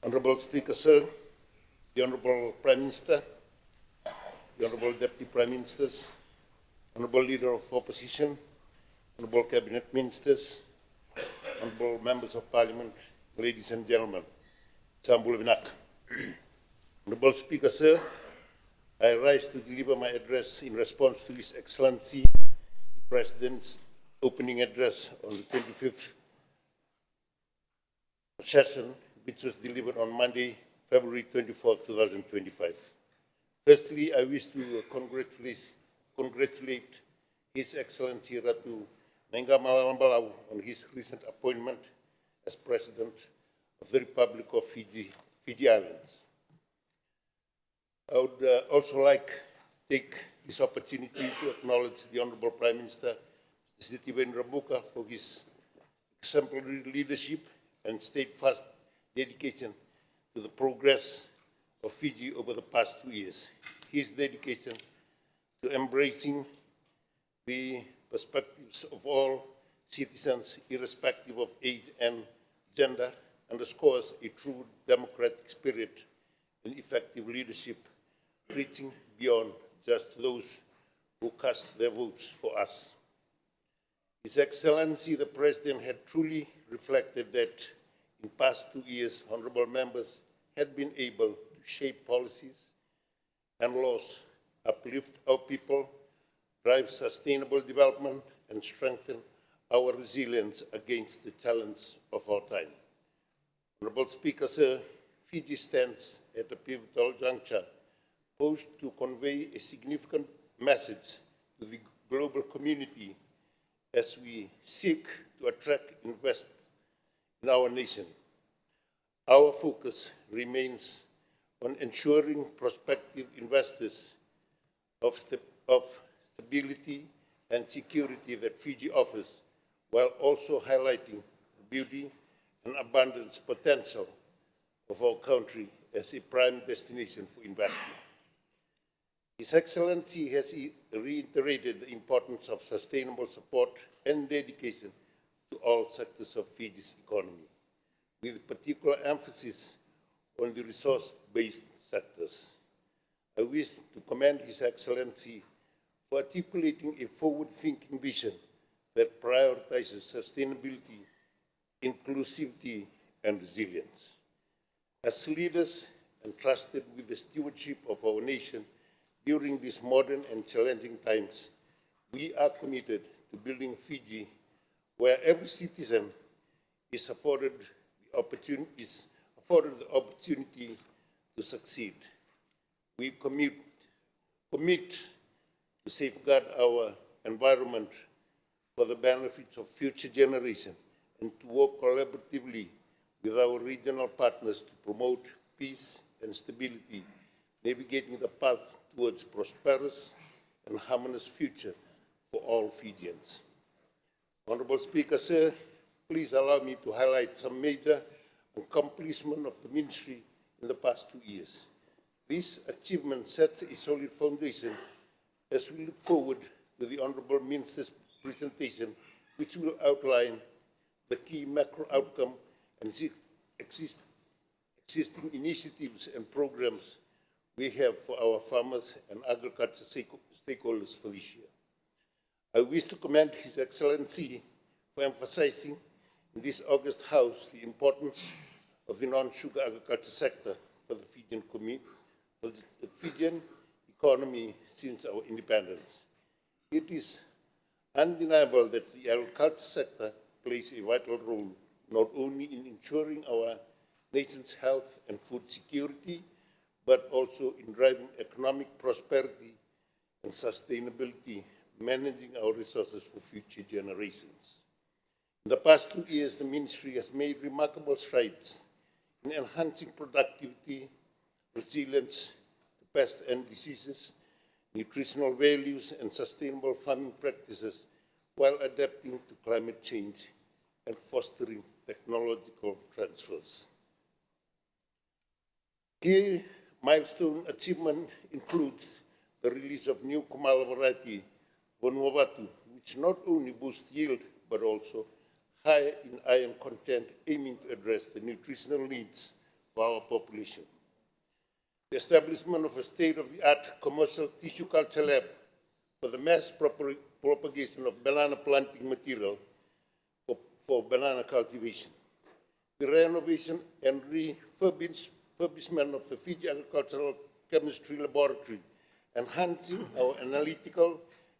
Honorable Speaker, sir, the Honorable Prime Minister, the Honorable Deputy Prime Ministers, Honorable Leader of Opposition, Honorable Cabinet Ministers, Honorable Members of Parliament, ladies and gentlemen, Sambul Vinak. Honorable Speaker, sir, I rise to deliver my address in response to His Excellency, the President's opening address on the 25th session, which was delivered on Monday, February 24, 2025. Firstly, I wish to congratulate His Excellency Ratu Nengah Malambalau on his recent appointment as President of the Republic of Fiji Islands. I would also like to take this opportunity to acknowledge the Honorable Prime Minister, Mr. Sitivendra Buka, for his exemplary leadership and steadfast dedication to the progress of Fiji over the past 2 years. His dedication to embracing the perspectives of all citizens, irrespective of age and gender, underscores a true democratic spirit and effective leadership, reaching beyond just those who cast their votes for us. His Excellency, the President, had truly reflected that in past 2 years, honorable members had been able to shape policies and laws, uplift our people, drive sustainable development, and strengthen our resilience against the challenges of our time. Honorable Speaker, sir, Fiji stands at a pivotal juncture, posed to convey a significant message to the global community as we seek to attract investment in our nation. Our focus remains on ensuring prospective investors of stability and security that Fiji offers, while also highlighting the beauty and abundance potential of our country as a prime destination for investment. His Excellency has reiterated the importance of sustainable support and dedication to all sectors of Fiji's economy, with particular emphasis on the resource-based sectors. I wish to commend His Excellency for articulating a forward-thinking vision that prioritizes sustainability, inclusivity, and resilience. As leaders entrusted with the stewardship of our nation during these modern and challenging times, we are committed to building Fiji where every citizen is afforded the opportunity to succeed. We commit to safeguard our environment for the benefits of future generations and to work collaboratively with our regional partners to promote peace and stability, navigating the path towards a prosperous and harmonious future for all Fijians. Honorable Speaker, sir, please allow me to highlight some major accomplishments of the Ministry in the past 2 years. This achievement sets a solid foundation as we look forward to the Honorable Minister's presentation, which will outline the key macro outcome and existing initiatives and programs we have for our farmers and agriculture stakeholders for this year. I wish to commend His Excellency for emphasizing in this August House the importance of the non-sugar agriculture sector for the Fijian economy since our independence. It is undeniable that the agriculture sector plays a vital role not only in ensuring our nation's health and food security, but also in driving economic prosperity and sustainability, managing our resources for future generations. In the past 2 years, the Ministry has made remarkable strides in enhancing productivity, resilience to pests and diseases, nutritional values, and sustainable farming practices, while adapting to climate change and fostering technological transfers. Key milestone achievement includes the release of new Kumala variety, Vanuatu, which not only boosts yield, but also high in iron content, aiming to address the nutritional needs for our population. The establishment of a state-of-the-art commercial tissue culture lab for the mass propagation of banana planting material for banana cultivation. The renovation and refurbishment of the Fiji Agricultural Chemistry Laboratory, enhancing our analytical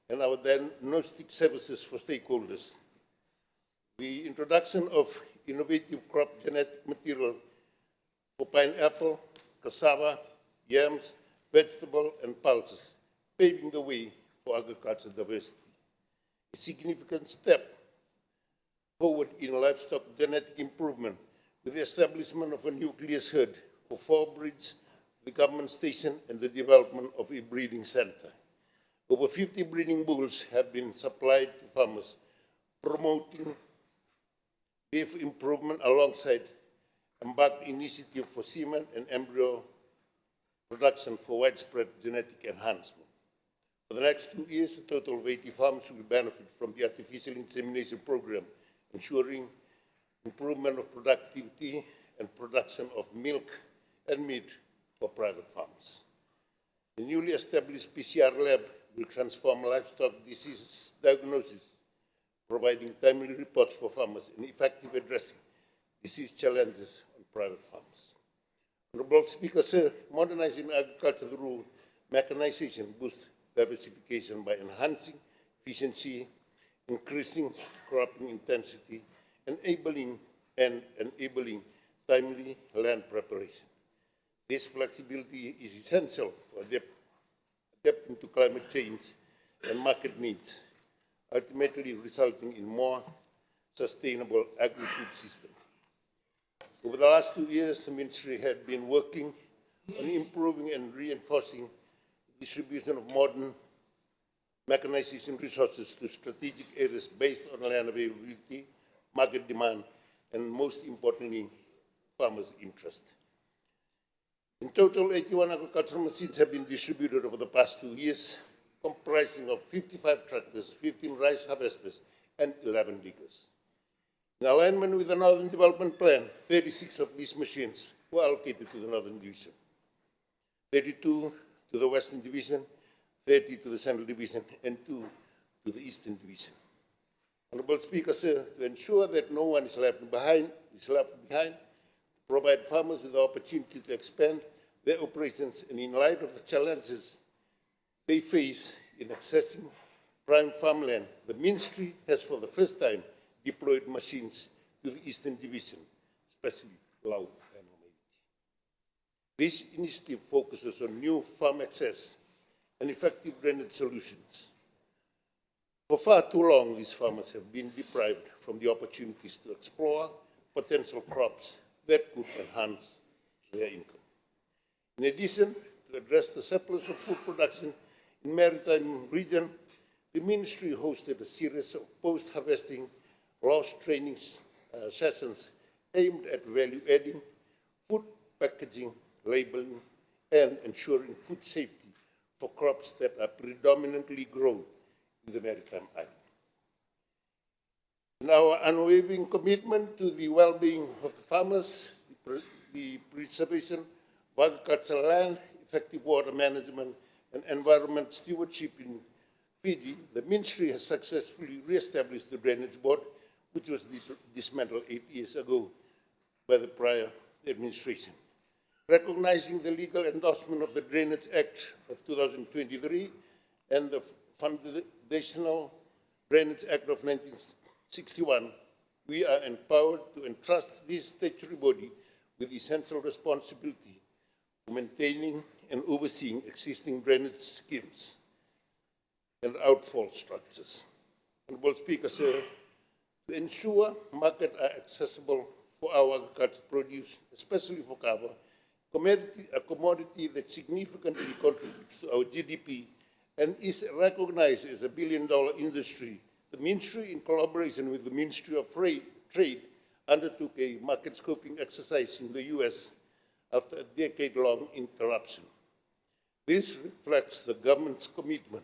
and our diagnostic services for stakeholders. The introduction of innovative crop genetic material for pineapple, cassava, yams, vegetable, and pulses, paving the way for agricultural diversity. A significant step forward in livestock genetic improvement with the establishment of a nucleus herd for 4 breeds, the government station, and the development of a breeding center. Over 50 breeding bulls have been supplied to farmers, promoting beef improvement alongside embarked initiative for semen and embryo production for widespread genetic enhancement. For the next 2 years, a total of 80 farms will benefit from the artificial insemination program, ensuring improvement of productivity and production of milk and meat for private farms. The newly established PCR lab will transform livestock disease diagnosis, providing timely reports for farmers and effective addressing disease challenges on private farms. Honorable Speaker, sir, modernizing agriculture through mechanization boosts diversification by enhancing efficiency, increasing cropping intensity, enabling timely land preparation. This flexibility is essential for adapting to climate change and market needs, ultimately resulting in more sustainable agri-food system. Over the last 2 years, the Ministry had been working on improving and reinforcing the distribution of modern mechanization resources to strategic areas based on land availability, market demand, and most importantly, farmers' interest. In total, 81 agricultural machines have been distributed over the past 2 years, comprising of 55 tractors, 15 rice harvesters, and 11 diggers. In alignment with the Northern Development Plan, 36 of these machines were allocated to the Northern Division, 32 to the Western Division, 30 to the Central Division, and 2 to the Eastern Division. Honorable Speaker, sir, to ensure that no one is left behind, provide farmers with the opportunity to expand their operations, and in light of the challenges they face in accessing prime farmland, the Ministry has for the first time deployed machines to the Eastern Division, especially Lau and Omaiti. This initiative focuses on new farm access and effective drainage solutions. For far too long, these farmers have been deprived from the opportunities to explore potential crops that could enhance their income. In addition, to address the surplus of food production in the maritime region, the Ministry hosted a series of post-harvesting loss training sessions aimed at value-adding, food packaging, labeling, and ensuring food safety for crops that are predominantly grown in the maritime island. In our unwavering commitment to the well-being of the farmers, the preservation of agricultural land, effective water management, and environment stewardship in Fiji, the Ministry has successfully re-established the Drainage Board, which was dismantled 8 years ago by the prior administration. Recognizing the legal endorsement of the Drainage Act of 2023 and the Foundational Drainage Act of 1961, we are empowered to entrust this statutory body with essential responsibility for maintaining and overseeing existing drainage schemes and outfall structures. Honorable Speaker, sir, to ensure markets are accessible for our agricultural produce, especially for kava, a commodity that significantly contributes to our GDP and is recognized as a billion-dollar industry, the Ministry, in collaboration with the Ministry of Trade, undertook a market scoping exercise in the US after a decade-long interruption. This reflects the government's commitment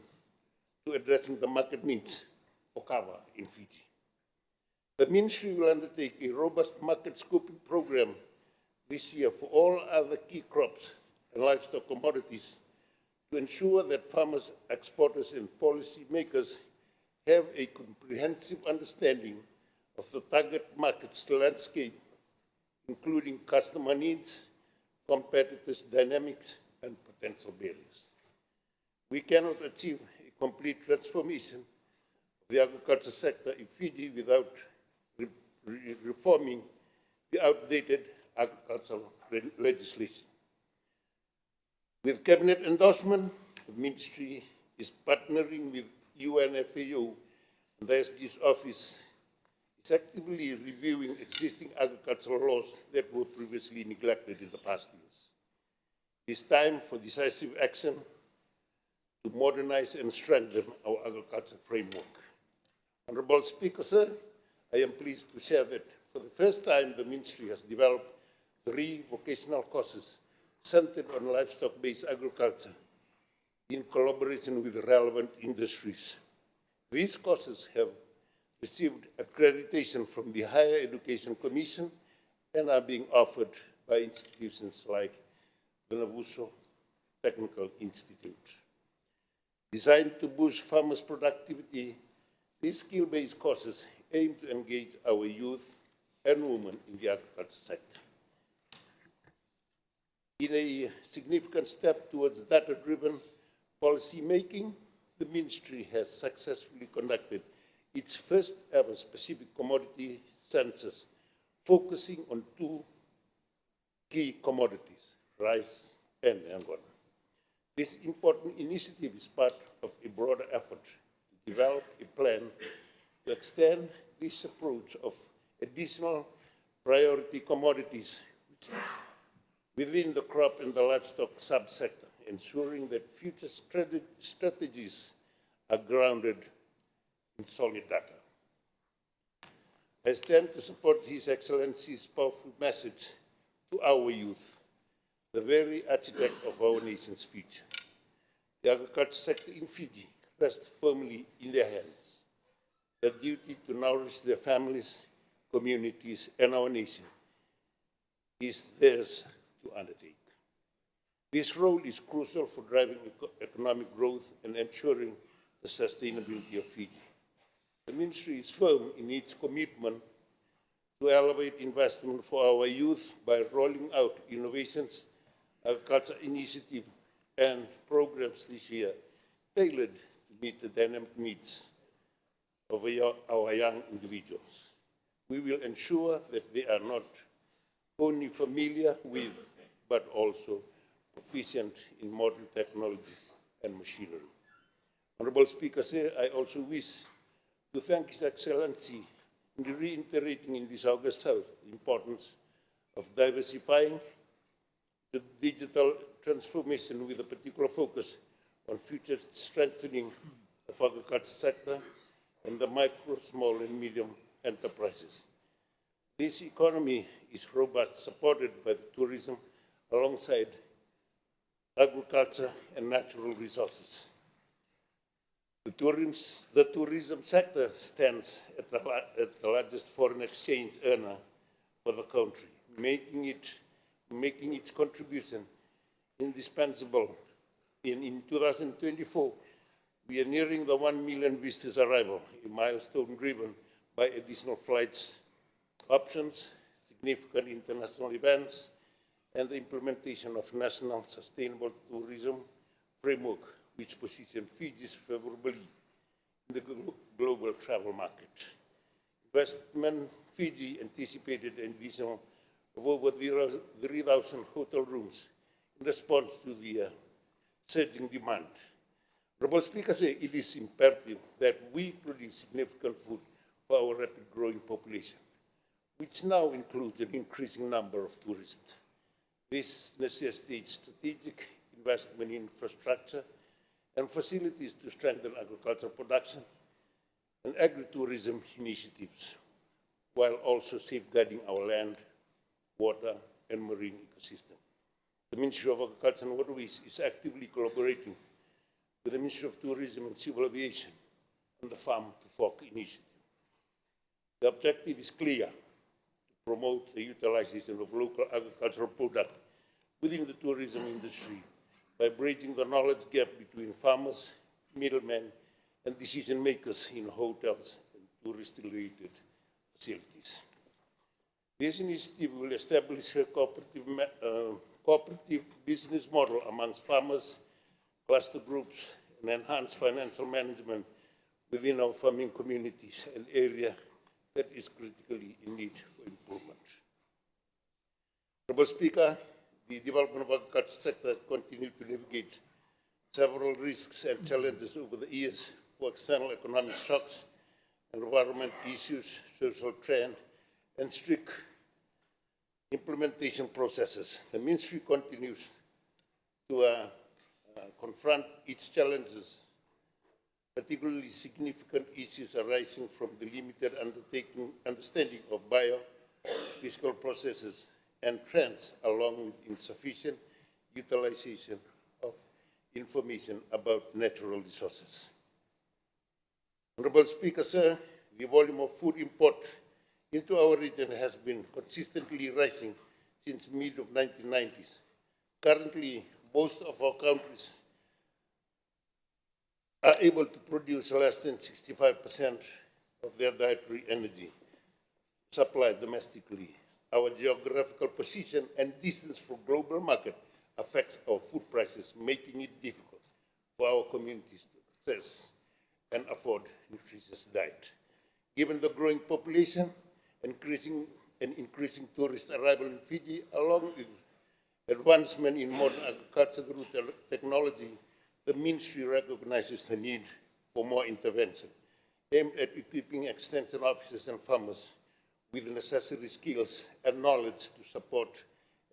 to addressing the market needs for kava in Fiji. The Ministry will undertake a robust market scoping program this year for all other key crops and livestock commodities to ensure that farmers, exporters, and policymakers have a comprehensive understanding of the target market's landscape, including customer needs, competitors' dynamics, and potential barriers. We cannot achieve a complete transformation of the agriculture sector in Fiji without reforming the outdated agricultural legislation. With cabinet endorsement, the ministry is partnering with UNFAO, and the SG's office is actively reviewing existing agricultural laws that were previously neglected in the past years. It is time for decisive action to modernize and strengthen our agriculture framework. Honorable Speaker, sir, I am pleased to share that for the first time, the ministry has developed 3 vocational courses centered on livestock-based agriculture in collaboration with relevant industries. These courses have received accreditation from the Higher Education Commission and are being offered by institutions like the Nabuso Technical Institute. Designed to boost farmers' productivity, these skill-based courses aim to engage our youth and women in the agriculture sector. In a significant step towards data-driven policy making, the ministry has successfully conducted its first ever specific commodity census, focusing on 2 key commodities, rice and Angola. This important initiative is part of a broader effort to develop a plan to extend this approach of additional priority commodities within the crop and the livestock subsector, ensuring that future strategies are grounded in solid data. I stand to support His Excellency's powerful message to our youth, the very architect of our nation's future. The agriculture sector in Fiji rests firmly in their hands. Their duty to nourish their families, communities, and our nation is theirs to undertake. This role is crucial for driving economic growth and ensuring the sustainability of Fiji. The ministry is firm in its commitment to elevate investment for our youth by rolling out innovations, agriculture initiatives, and programs this year tailored to meet the dynamic needs of our young individuals. We will ensure that they are not only familiar with, but also proficient in modern technologies and machinery. Honorable Speaker, sir, I also wish to thank His Excellency in reiterating in this August House the importance of diversifying the digital transformation with a particular focus on future strengthening of agriculture sector and the micro, small, and medium enterprises. This economy is robust, supported by the tourism alongside agriculture and natural resources. The tourism sector stands at the largest foreign exchange earner for the country, making its contribution indispensable. In 2024, we are nearing the 1 million visitors arrival, a milestone driven by additional flights options, significant international events, and the implementation of National Sustainable Tourism Framework, which positions Fiji favorably in the global travel market. Investment Fiji anticipated an addition of over 3,000 hotel rooms in response to the surging demand. Honorable Speaker, it is imperative that we produce significant food for our rapid growing population, which now includes an increasing number of tourists. This necessitates strategic investment in infrastructure and facilities to strengthen agricultural production and agritourism initiatives, while also safeguarding our land, water, and marine ecosystem. The Ministry of Agriculture and Waterways is actively collaborating with the Ministry of Tourism and Civil Aviation on the Farm to Fork initiative. The objective is clear: to promote the utilization of local agricultural products within the tourism industry by bridging the knowledge gap between farmers, middlemen, and decision makers in hotels and tourist-related facilities. This initiative will establish a cooperative business model amongst farmers, cluster groups, and enhance financial management within our farming communities, an area that is critically in need for improvement. Honourable Speaker, the development of the agriculture sector continues to navigate several risks and challenges over the years for external economic shocks, environment issues, social trend, and strict implementation processes. The Ministry continues to confront its challenges, particularly significant issues arising from the limited understanding of biophysical processes and trends, along with insufficient utilization of information about natural resources. Honourable Speaker, sir, the volume of food import into our region has been consistently rising since mid-1990s. Currently, most of our countries are able to produce less than 65% of their dietary energy supplied domestically. Our geographical position and distance from global market affects our food prices, making it difficult for our communities to access and afford nutritious diet. Given the growing population, increasing tourist arrival in Fiji, along with advancement in modern agriculture through technology, the Ministry recognizes the need for more intervention aimed at equipping extension officers and farmers with the necessary skills and knowledge to support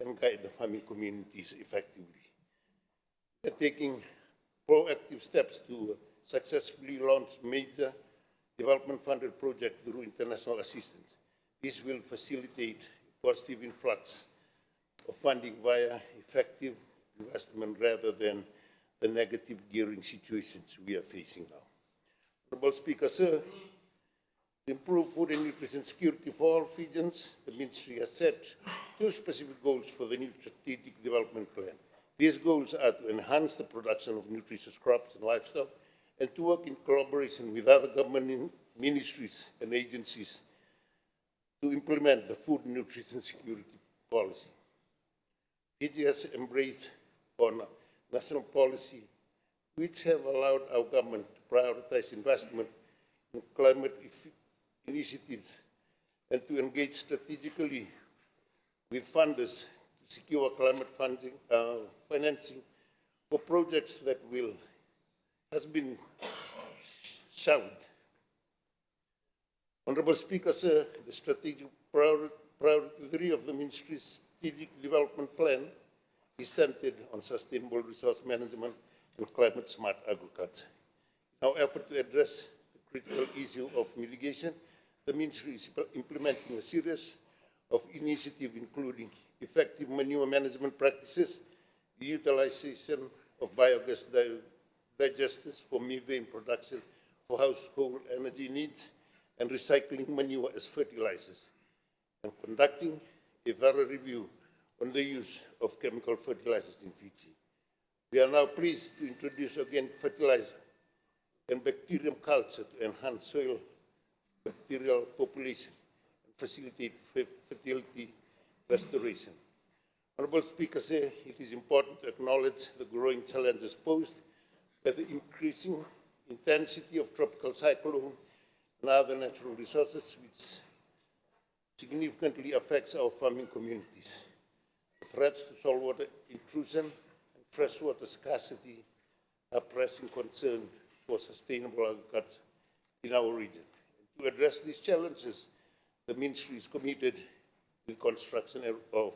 and guide the farming communities effectively. They're taking proactive steps to successfully launch major development-funded projects through international assistance. This will facilitate positive influx of funding via effective investment rather than the negative gearing situations we are facing now. Honourable Speaker, sir, to improve food and nutrition security for all Fijians, the Ministry has set 2 specific goals for the new strategic development plan. These goals are to enhance the production of nutritious crops and livestock and to work in collaboration with other government ministries and agencies to implement the food and nutrition security policy. Fiji has embraced on national policy which have allowed our government to prioritize investment in climate initiatives and to engage strategically with funders to secure climate financing for projects that has been shelved. Honourable Speaker, sir, the strategic priority 3 of the Ministry's strategic development plan is centered on sustainable resource management and climate-smart agriculture. In our effort to address the critical issue of mitigation, the Ministry is implementing a series of initiatives, including effective manure management practices, the utilization of biogas digesters for methane production for household energy needs, and recycling manure as fertilizers, and conducting a thorough review on the use of chemical fertilizers in Fiji. We are now pleased to introduce organic fertilizer and bacterium culture to enhance soil bacterial population and facilitate fertility restoration. Honourable Speaker, it is important to acknowledge the growing challenges posed by the increasing intensity of tropical cyclone and other natural resources, which significantly affects our farming communities. The threats to saltwater intrusion and freshwater scarcity are pressing concern for sustainable agriculture in our region. And to address these challenges, the Ministry is committed to the construction of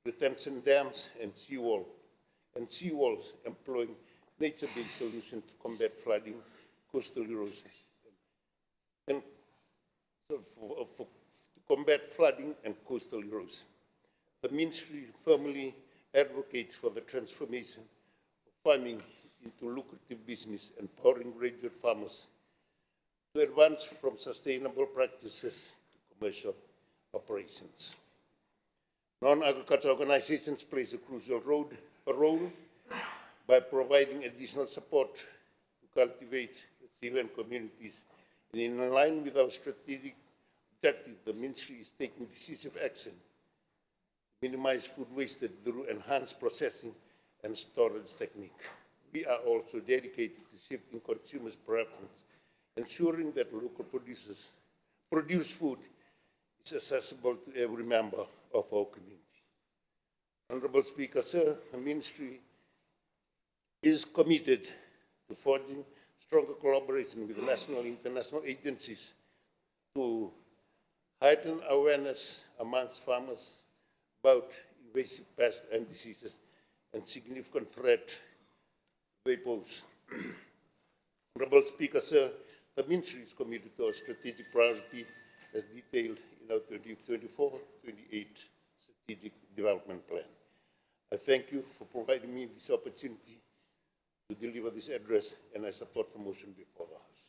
retention dams and seawalls employing nature-based solutions to combat flooding, coastal erosion, and to combat flooding and coastal erosion. The Ministry firmly advocates for the transformation of farming into lucrative business, empowering graduate farmers to advance from sustainable practices to commercial operations. Non-agricultural organizations play a crucial role by providing additional support to cultivate resilient communities. And in line with our strategic objective, the Ministry is taking decisive action to minimize food wasted through enhanced processing and storage technique. We are also dedicated to shifting consumers' preference, ensuring that local produced food is accessible to every member of our community. Honorable Speaker, sir, the Ministry is committed to forging stronger collaboration with national and international agencies to heighten awareness amongst farmers about invasive pests and diseases and significant threat they pose. Honorable Speaker, sir, the Ministry is committed to our strategic priority as detailed in our 2024-28 Strategic Development Plan. I thank you for providing me this opportunity to deliver this address, and I support the motion before the House.